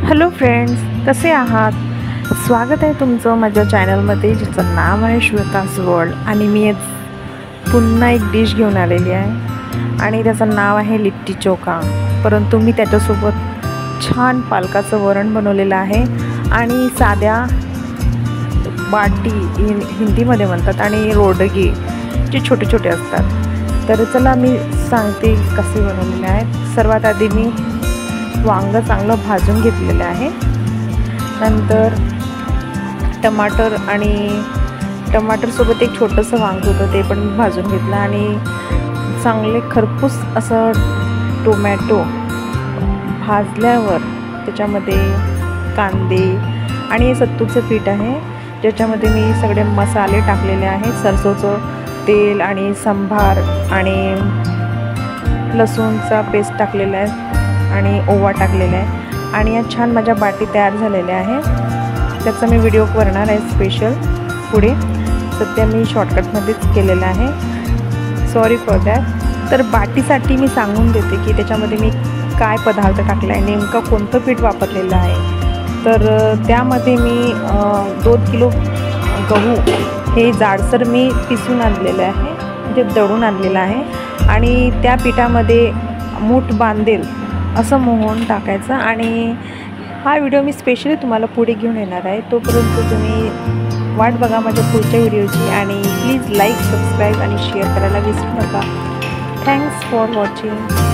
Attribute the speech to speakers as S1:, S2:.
S1: Hello friends, कसे आहात? स्वागत आहे तुमचं माझ्या चॅनलमध्ये, ज्याचं नाव आहे श्वेताज वर्ल्ड. आणि मी पुन्हा एक डिश घेऊन आलेली आहे आणि त्याचं नाव आहे लिट्टी चोखा. परंतु मी त्याच्यासोबत छान पालकाचं वरण बनवलेलं आहे आणि साध्या बाटी हिंदीमध्ये म्हणतात आणि रोडगे जे छोटे छोटे असतात. तर चला मी सांगते कसे बनवलेले आहेत. सर्वात आधी मी वांगं चांगलं भाजून घेतलेलं आहे. नंतर टमाटरसोबत एक छोटंसं वांगं होतं, ते पण भाजून घेतलं आणि चांगले खरपूस असं टोमॅटो भाजल्यावर त्याच्यामध्ये कांदे आणि सत्तूचं पीठ आहे, ज्याच्यामध्ये मी सगळे मसाले टाकलेले आहे. सरसोचं तेल आणि संभार आणि लसूणचा पेस्ट टाकलेला आहे आणि ओवा टाकलेला आहे आणि या छान माझ्या बाटी तयार झालेल्या आहे. त्याचा मी व्हिडिओ करणार आहे स्पेशल पुढे. सध्या मी शॉर्टकटमध्येच केलेलं आहे, सॉरी फॉर दॅट. तर बाटीसाठी मी सांगून देते की त्याच्यामध्ये मी काय पदार्थ टाकला आहे, नेमकं कोणतं पीठ वापरलेलं आहे. तर त्यामध्ये मी 2 किलो गहू हे जाडसर मी पिसून आणलेलं आहे, म्हणजे दळून आणलेलं आहे आणि त्या पिठामध्ये मूठ बांधेल असं मोहन टाकायचं. आणि हा व्हिडिओ मी स्पेशली तुम्हाला पुढे घेऊन येणार आहे. तोपर्यंत तुम्ही वाट बघा माझ्या पुढच्या व्हिडिओची आणि प्लीज लाईक, सबस्क्राईब आणि शेअर करायला विसरू नका. Thanks for watching.